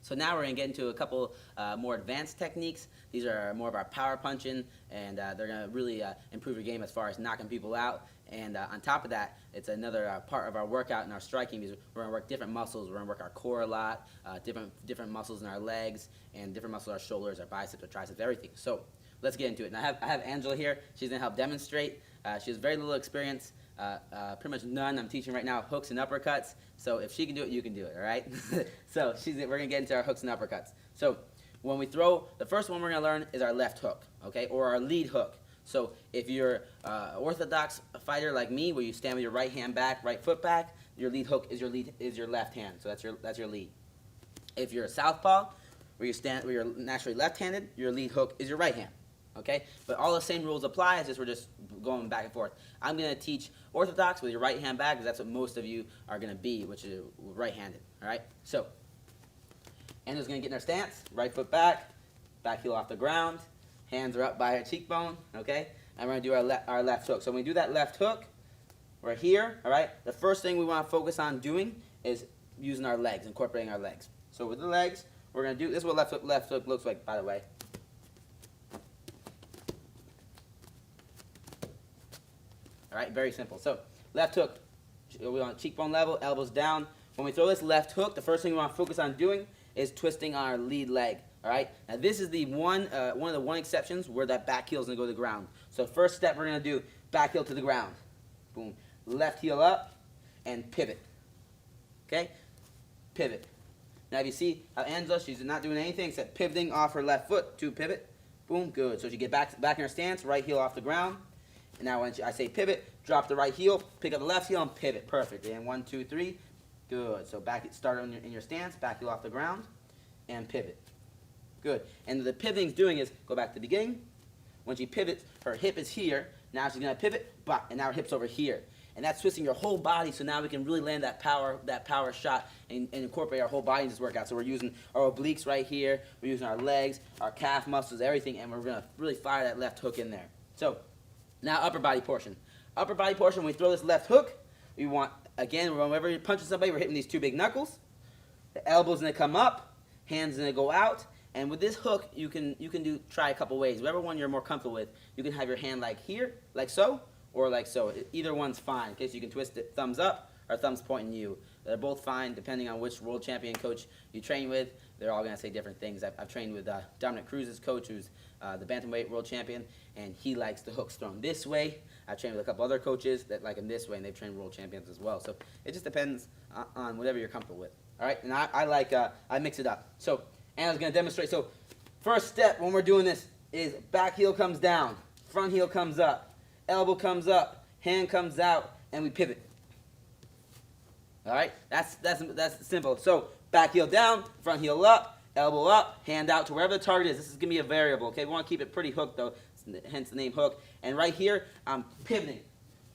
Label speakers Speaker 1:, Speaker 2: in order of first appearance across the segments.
Speaker 1: So now we're going to get into a couple more advanced techniques. These are more of our power punching, and they're going to really improve your game as far as knocking people out. And on top of that, it's another part of our workout and our striking, because we're going to work different muscles. We're going to work our core a lot, different muscles in our legs, and different muscles in our shoulders, our biceps, our triceps, everything. So let's get into it. And I have Angela here. She's going to help demonstrate. She has very little experience, pretty much none. I'm teaching right now hooks and uppercuts. So if she can do it, you can do it, all right? So we're going to get into our hooks and uppercuts. So when we throw, the first one we're going to learn is our left hook, okay, or our lead hook. So if you're an orthodox fighter like me, where you stand with your right hand back, right foot back, your lead hook is your left hand. So that's your lead. If you're a southpaw, where you're naturally left-handed, your lead hook is your right hand. Okay, but all the same rules apply. It's just we're just going back and forth. I'm going to teach orthodox with your right hand back, because that's what most of you are going to be, which is right-handed. All right. So Anna's going to get in her stance. Right foot back, back heel off the ground, hands are up by her cheekbone. Okay, and we're going to do our left hook. So when we do that left hook, we're here. All right. The first thing we want to focus on doing is using our legs, incorporating our legs. So with the legs, we're going to do this. Is what left hook looks like, by the way. All right, very simple. So left hook, we're on cheekbone level, elbows down. When we throw this left hook, the first thing we want to focus on doing is twisting our lead leg. All right. Now this is the one of the exceptions where that back heel is going to go to the ground. So first step we're going to do back heel to the ground. Boom. Left heel up and pivot. Okay. Pivot. Now if you see how Angela, she's not doing anything except pivoting off her left foot to pivot. Boom. Good. So she get back in her stance, right heel off the ground. And now when I say pivot, drop the right heel, pick up the left heel, and pivot. Perfect. And 1, 2, 3. Good. So start in your stance, back heel off the ground, and pivot. Good. And the pivoting's doing is, go back to the beginning. When she pivots, her hip is here. Now she's going to pivot, and now her hip's over here. And that's twisting your whole body, so now we can really land that power shot and incorporate our whole body in this workout. So we're using our obliques right here. We're using our legs, our calf muscles, everything, and we're going to really fire that left hook in there. So now upper body portion. Upper body portion, when we throw this left hook, we want, again, whenever you're punching somebody, we're hitting these two big knuckles. The elbow's going to come up, hands going to go out. And with this hook, you can try a couple ways. Whatever one you're more comfortable with. You can have your hand like here, like so, or like so. Either one's fine. Okay, so you can twist it thumbs up or thumbs pointing you. They're both fine depending on which world champion coach you train with. They're all going to say different things. I've trained with Dominic Cruz's coach, who's the bantamweight world champion, and he likes the hooks thrown this way. I've trained with a couple other coaches that like them this way, and they've trained world champions as well. So it just depends on whatever you're comfortable with. All right, and I mix it up. So Anna's going to demonstrate. So first step when we're doing this is back heel comes down, front heel comes up, elbow comes up, hand comes out, and we pivot. All right, that's simple. So back heel down, front heel up, elbow up, hand out to wherever the target is. This is going to be a variable, okay? We want to keep it pretty hooked, though, hence the name hook. And right here, I'm pivoting.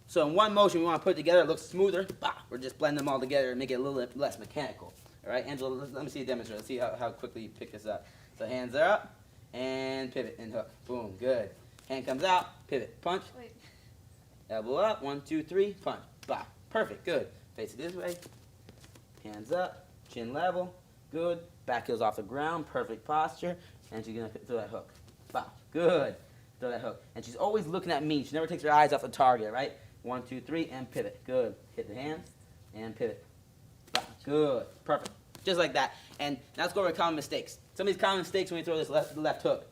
Speaker 1: So in one motion, we want to put it together. It looks smoother. Bah, we're just blending them all together and make it a little less mechanical. All right, Angela, let me see you demonstrate. Let's see how quickly you pick this up. So hands are up, and pivot and hook. Boom, good. Hand comes out, pivot, punch.
Speaker 2: Wait.
Speaker 1: Elbow up, 1, 2, 3, punch. Bah, perfect, good. Face it this way. Hands up, chin level, good. Back heel's off the ground, perfect posture. And she's going to throw that hook. Bah, good. Throw that hook. And she's always looking at me. She never takes her eyes off the target, right? 1, 2, 3, and pivot. Good. Hit the hands, and pivot. Bah, good. Perfect. Just like that. And now let's go over common mistakes. Some of these common mistakes when we throw this left hook,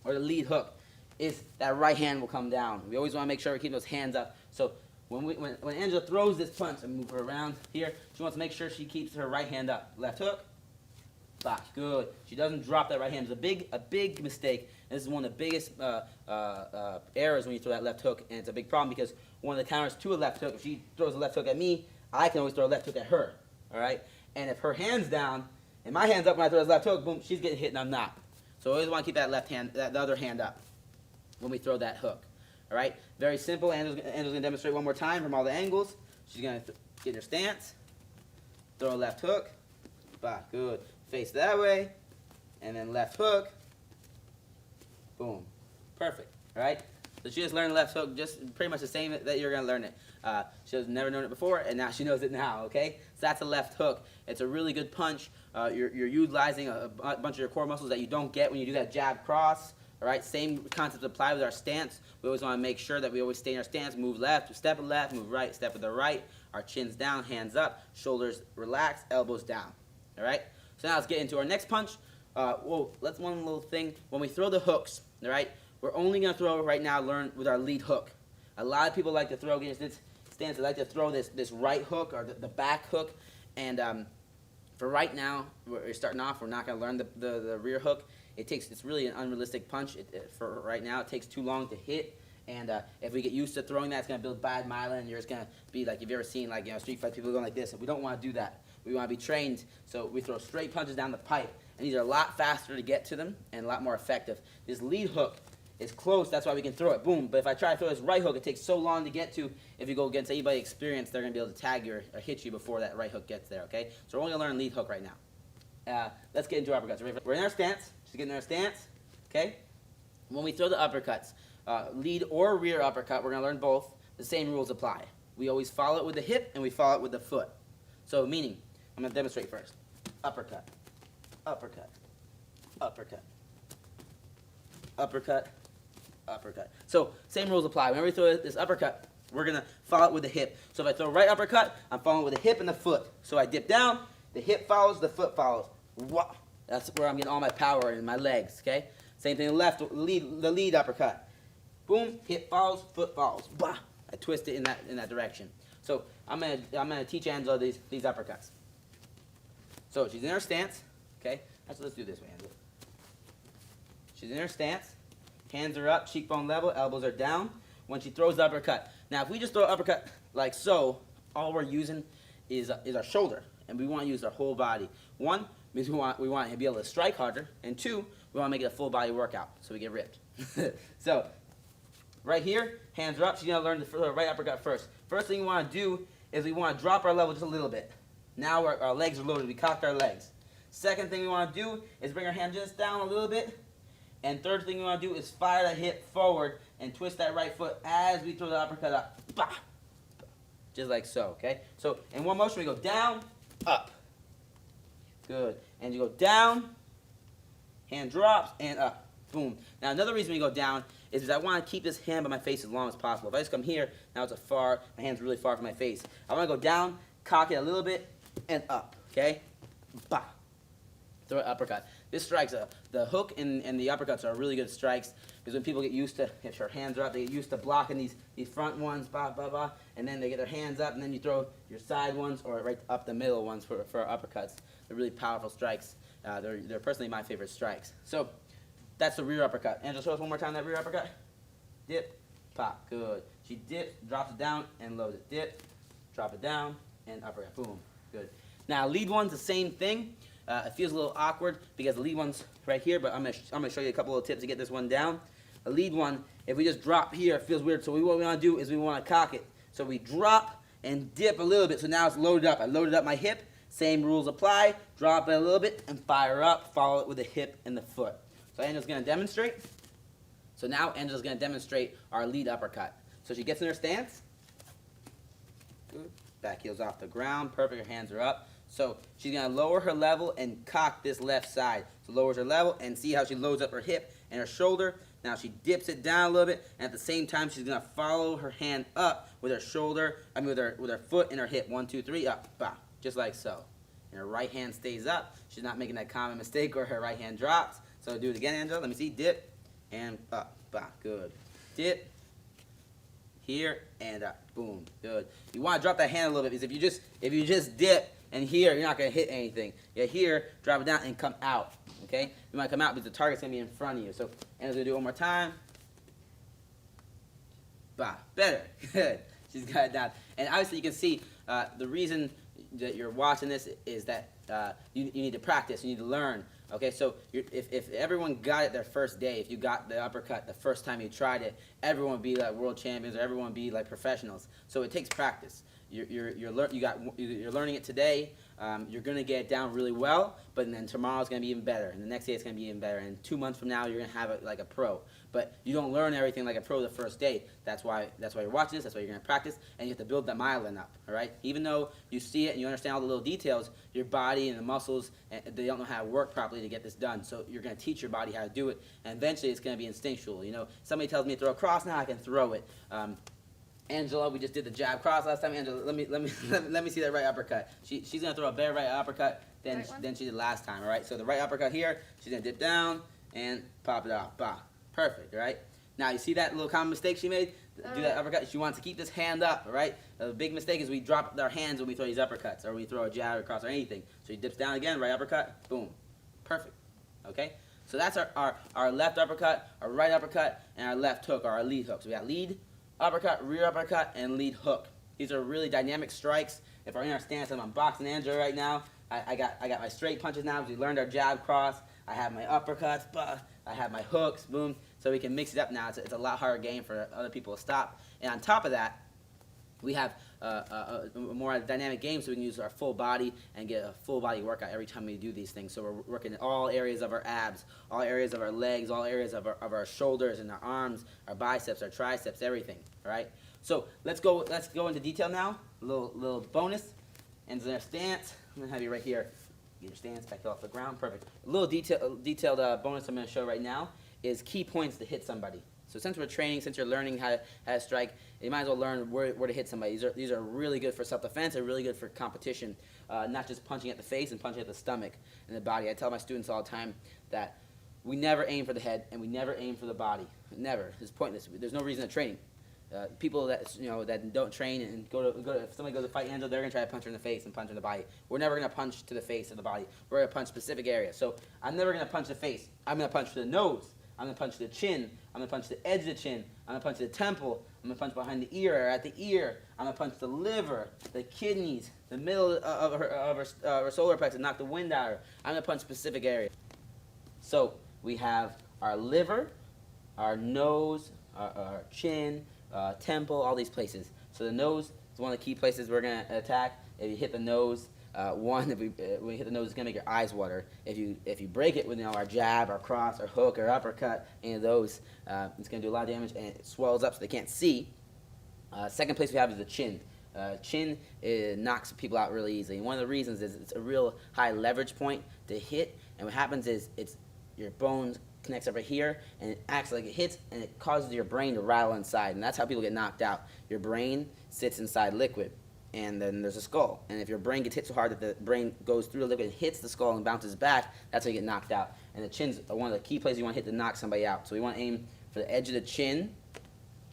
Speaker 1: or the lead hook, is that right hand will come down. We always want to make sure we keep those hands up. So when Angela throws this punch, and move her around here, she wants to make sure she keeps her right hand up. Left hook, bah, good. She doesn't drop that right hand. It's a big mistake. And this is one of the biggest errors when you throw that left hook, and it's a big problem because one of the counters to a left hook, if she throws a left hook at me, I can always throw a left hook at her. All right? And if her hand's down and my hand's up when I throw this left hook, boom, she's getting hit and I'm not. So I always want to keep that left hand, the other hand up when we throw that hook. All right? Very simple. Angela's going to demonstrate one more time from all the angles. She's going to get her stance, throw a left hook, bah, good. Face that way, and then left hook, boom, perfect. All right? So she just learned left hook, just pretty much the same that you're going to learn it. She has never known it before, and now she knows it now, okay? So that's a left hook. It's a really good punch you're utilizing a bunch of your core muscles that you don't get when you do that jab cross. All right, same concept apply with our stance. We always want to make sure that we always stay in our stance, move left, step with left, move right, step with the right. Our chin's down, hands up, shoulders relaxed, elbows down. All right, so now let's get into our next punch. Let's one little thing. When we throw the hooks, all right, we're only going to throw right now, learn with our lead hook. A lot of people like to throw against this stance, they like to throw this right hook or the back hook. And for right now, we're starting off, we're not going to learn the rear hook. It's really an unrealistic punch. For right now, it takes too long to hit. And if we get used to throwing that, it's going to build bad myelin. And you're just going to be like, if you've ever seen like, street fight people going like this. We don't want to do that. We want to be trained. So we throw straight punches down the pipe. And these are a lot faster to get to them and a lot more effective. This lead hook is close. That's why we can throw it. Boom. But if I try to throw this right hook, it takes so long to get to. If you go against anybody experienced, they're going to be able to tag you or hit you before that right hook gets there. Okay? So we're only going to learn lead hook right now. Let's get into uppercuts. We're in our stance. Just getting in our stance. Okay? When we throw the uppercuts, lead or rear uppercut, we're going to learn both. The same rules apply. We always follow it with the hip and we follow it with the foot. So meaning, I'm going to demonstrate first. Uppercut. Uppercut. Uppercut. Uppercut. Uppercut. So same rules apply. Whenever we throw this uppercut, we're going to follow it with the hip. So if I throw right uppercut, I'm following with the hip and the foot. So I dip down, the hip follows, the foot follows. Wow. That's where I'm getting all my power in my legs, okay? Same thing left, the lead uppercut. Boom, hip follows, foot follows. Bah! I twist it in that direction. So I'm gonna teach Angela these uppercuts. So she's in her stance, okay? Actually, let's do this way, Angela. She's in her stance, hands are up, cheekbone level, elbows are down. When she throws the uppercut. Now, if we just throw an uppercut like so, all we're using is our shoulder, and we want to use our whole body. One, because we want to be able to strike harder, and two, we want to make it a full body workout so we get ripped. So right here, hands are up. She's going to learn the right uppercut first. First thing we want to do is we want to drop our level just a little bit. Now our legs are loaded. We cocked our legs. Second thing we want to do is bring our hand just down a little bit. And third thing we want to do is fire the hip forward and twist that right foot as we throw the uppercut up. Bah! Just like so, okay? So in one motion we go down, up. Good. And you go down, hand drops, and up. Boom. Now another reason we go down is because I want to keep this hand by my face as long as possible. If I just come here, now it's my hand's really far from my face. I want to go down, cock it a little bit, and up, okay? Bah! Throw an uppercut. This strikes, the hook and the uppercuts are really good strikes because when people get used to, if your hands are up, they get used to blocking these front ones, bah, bah, bah, and then they get their hands up, and then you throw your side ones or right up the middle ones for uppercuts. They're really powerful strikes. They're personally my favorite strikes. So that's the rear uppercut. Angela, show us one more time that rear uppercut. Dip, pop, good. She dips, drops it down, and loads it. Dip, drop it down, and uppercut. Boom, good. Now lead one's the same thing. It feels a little awkward because the lead one's right here, but I'm gonna show you a couple of tips to get this one down. A lead one, if we just drop here, it feels weird. So what we want to do is we want to cock it. So we drop and dip a little bit. So now it's loaded up. I loaded up my hip. Same rules apply. Drop it a little bit and fire up. Follow it with the hip and the foot. So Angela's gonna demonstrate. So now Angela's gonna demonstrate our lead uppercut. So she gets in her stance. Good. Back heel's off the ground. Perfect. Her hands are up. So she's going to lower her level and cock this left side. So lowers her level and see how she loads up her hip and her shoulder. Now she dips it down a little bit, and at the same time she's going to follow her hand up with her shoulder, with her foot and her hip. 1, 2, 3, up, bah, just like so. And her right hand stays up. She's not making that common mistake where her right hand drops. So do it again, Angela. Let me see. Dip and up, bah, good. Dip. Here and up, boom, good. You want to drop that hand a little bit because if you just dip and here, you're not going to hit anything. Yeah, here, drop it down and come out, okay? You might come out because the target's going to be in front of you. So, and we're going to do it one more time. Bah, better, good. She's got it down. And obviously you can see the reason that you're watching this is that you need to practice, you need to learn. Okay, so if everyone got it their first day, if you got the uppercut the first time you tried it, everyone would be like world champions or everyone would be like professionals. So it takes practice. You're learning it today. you're going to get it down really well, but then tomorrow's going to be even better, and the next day it's going to be even better, and 2 months from now you're going to have it like a pro. But you don't learn everything like a pro the first day. That's why you're watching this. That's why you're going to practice, and you have to build that myelin up. All right. Even though you see it and you understand all the little details, your body and the muscles, they don't know how to work properly to get this done. So you're going to teach your body how to do it, and eventually it's going to be instinctual. You know, somebody tells me to throw a cross, now I can throw it. Angela, we just did the jab cross last time. Angela, let me see that right uppercut. She's gonna throw a better right uppercut than she did last time. All right. So the right uppercut here, she's gonna dip down and pop it off. Bah, perfect. All right. Now you see that little common mistake she made? Do that uppercut. She wants to keep this hand up. All right. The big mistake is we drop our hands when we throw these uppercuts, or we throw a jab or cross or anything. So she dips down again, right uppercut, boom, perfect. Okay. So that's our left uppercut, our right uppercut, and our left hook, or our lead hook. So we got lead, uppercut, rear uppercut, and lead hook. These are really dynamic strikes. If we're in our stance, I'm boxing Angela right now. I got my straight punches now because we learned our jab cross. I have my uppercuts, I have my hooks, boom. So we can mix it up now. It's a lot harder game for other people to stop. And on top of that, we have a more dynamic game, so we can use our full body and get a full body workout every time we do these things. So we're working in all areas of our abs, all areas of our legs, all areas of our shoulders and our arms, our biceps, our triceps, everything. All right. So let's go into detail now. A little bonus. And their stance. I'm gonna have you right here. Get your stance back off the ground. Perfect. A little detailed bonus I'm gonna show right now is key points to hit somebody. So since we're training, since you're learning how to strike, you might as well learn where to hit somebody. These are really good for self-defense. They're really good for competition, not just punching at the face and punching at the stomach and the body. I tell my students all the time that we never aim for the head and we never aim for the body. Never. It's pointless. There's no reason to train. People that don't train and go to if somebody goes to fight Angela, they're gonna try to punch her in the face and punch her in the body. We're never gonna punch to the face or the body. We're gonna punch specific areas. So I'm never gonna punch the face. I'm gonna punch to the nose. I'm going to punch the chin. I'm going to punch the edge of the chin. I'm going to punch the temple. I'm going to punch behind the ear or at the ear. I'm going to punch the liver, the kidneys, the middle of her solar plexus and knock the wind out of her. I'm going to punch specific areas. So we have our liver, our nose, our chin, temple, all these places. So the nose is one of the key places we're going to attack. If you hit the nose, when you hit the nose, it's gonna make your eyes water. If you break it with our jab, our cross, our hook, or uppercut, any of those, it's gonna do a lot of damage and it swells up so they can't see. Second place we have is the chin. Chin knocks people out really easily. And one of the reasons is it's a real high leverage point to hit. And what happens is your bones connects over here and it acts like it hits and it causes your brain to rattle inside. And that's how people get knocked out. Your brain sits inside liquid. And then there's a skull. And if your brain gets hit so hard that the brain goes through the liquid and hits the skull and bounces back, that's how you get knocked out. And the chin's one of the key places you want to hit to knock somebody out. So we want to aim for the edge of the chin.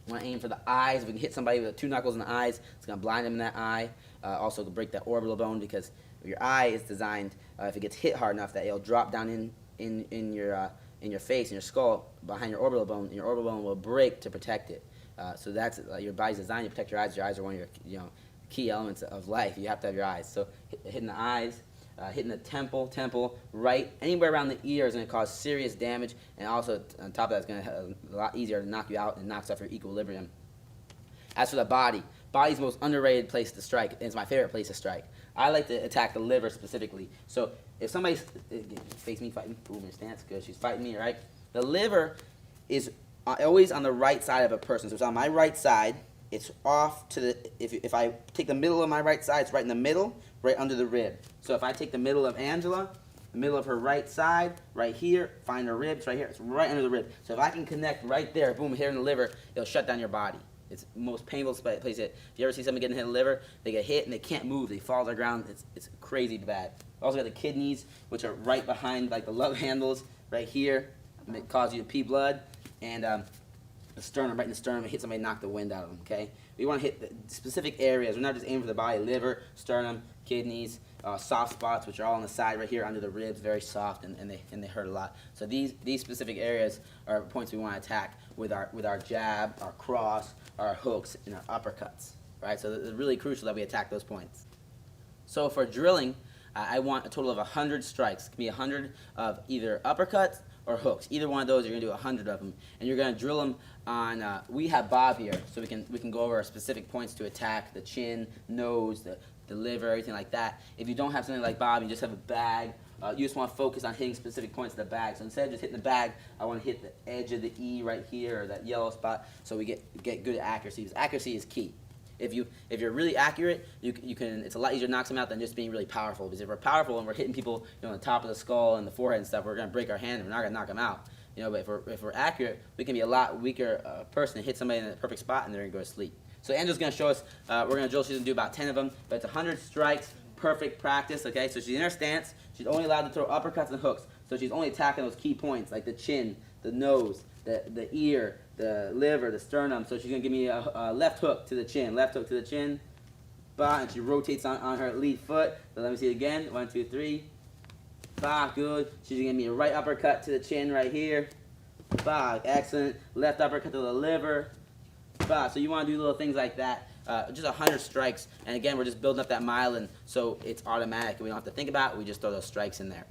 Speaker 1: We want to aim for the eyes. If we can hit somebody with 2 knuckles in the eyes, it's going to blind them in that eye. Also to break that orbital bone because your eye is designed, if it gets hit hard enough, that it'll drop down in your face, in your skull, behind your orbital bone, and your orbital bone will break to protect it. So that's your body's designed to protect your eyes. Your eyes are one of your key elements of life. You have to have your eyes. So hitting the eyes, hitting the temple, right, anywhere around the ear is going to cause serious damage, and also on top of that, it's going to be a lot easier to knock you out and knocks off your equilibrium. As for the body's the most underrated place to strike, and it's my favorite place to strike. I like to attack the liver specifically. So if somebody's face me, fighting, boom, your stance, good, she's fighting me, right? The liver is always on the right side of a person. So it's on my right side. It's off to the, if I take the middle of my right side, it's right in the middle, right under the rib. So if I take the middle of Angela, the middle of her right side, right here, find her ribs right here, it's right under the rib. So if I can connect right there, boom, here in the liver, it'll shut down your body. It's the most painful place to hit. If you ever see somebody getting hit in the liver, they get hit and they can't move, they fall to the ground, it's crazy bad. Also got the kidneys, which are right behind like the love handles, right here, and it causes you to pee blood, and the sternum, right in the sternum, it hits somebody, knock the wind out of them, okay? We want to hit the specific areas. We're not just aiming for the body, liver, sternum, kidneys, soft spots, which are all on the side right here under the ribs, very soft, and they hurt a lot. So these specific areas are points we want to attack with our jab, our cross, our hooks, and our uppercuts, right? So it's really crucial that we attack those points. So for drilling, I want a total of 100 strikes. It can be 100 of either uppercuts or hooks. Either one of those, you're going to do 100 of them. And you're going to drill them on, we have Bob here, so we can go over our specific points to attack, the chin, nose, the liver, everything like that. If you don't have something like Bob, you just have a bag, you just want to focus on hitting specific points of the bag. So instead of just hitting the bag, I want to hit the edge of the E right here, or that yellow spot, so we get good accuracy. Because accuracy is key. If you're really accurate, you can. It's a lot easier to knock them out than just being really powerful. Because if we're powerful and we're hitting people, on the top of the skull and the forehead and stuff, we're gonna break our hand and we're not gonna knock them out. But if we're accurate, we can be a lot weaker person and hit somebody in the perfect spot and they're gonna go to sleep. So Angela's gonna show us. We're gonna drill. She's gonna do about 10 of them, but it's 100 strikes, perfect practice. Okay, so she's in her stance. She's only allowed to throw uppercuts and hooks. So she's only attacking those key points like the chin, the nose, the ear, the liver, the sternum. So she's going to give me a left hook to the chin, left hook to the chin. Bah, and she rotates on her lead foot. So let me see it again. 1, 2, 3. Bah, good. She's going to give me a right uppercut to the chin right here. Bah, excellent. Left uppercut to the liver. Bah, so you want to do little things like that. Just 100 strikes. And again, we're just building up that myelin, so it's automatic. We don't have to think about it. We just throw those strikes in there.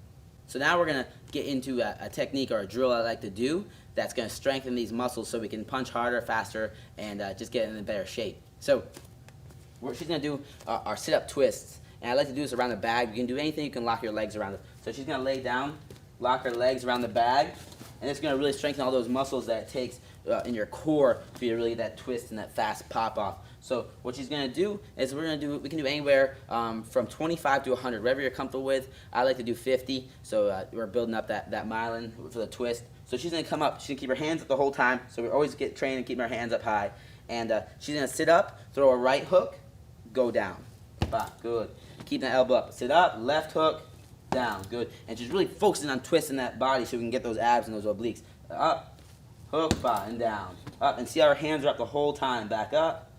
Speaker 1: So now we're going to get into a technique or a drill I like to do that's going to strengthen these muscles so we can punch harder, faster, and just get in a better shape. So she's going to do our sit-up twists. And I like to do this around the bag. You can do anything. You can lock your legs around it. So she's going to lay down, lock her legs around the bag, and it's going to really strengthen all those muscles that it takes in your core for you to really get that twist and that fast pop-off. So what she's going to do is we can do anywhere from 25 to 100, whatever you're comfortable with. I like to do 50, so we're building up that myelin for the twist. So she's going to come up. She's going to keep her hands up the whole time, so we always get trained and keep our hands up high. And she's going to sit up, throw a right hook, go down. Bah, good. Keep that elbow up. Sit up, left hook, down. Good. And she's really focusing on twisting that body so we can get those abs and those obliques. Up, hook, bah, and down. Up, and see how her hands are up the whole time. Back up,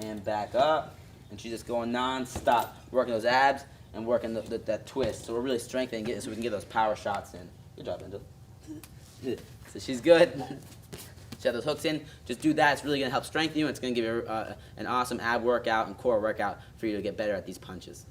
Speaker 1: and back up. And she's just going non-stop, working those abs and working that twist. So we're really strengthening it so we can get those power shots in. Good job, Angel. So she's good. She has those hooks in. Just do that. It's really going to help strengthen you. It's going to give you an awesome ab workout and core workout for you to get better at these punches.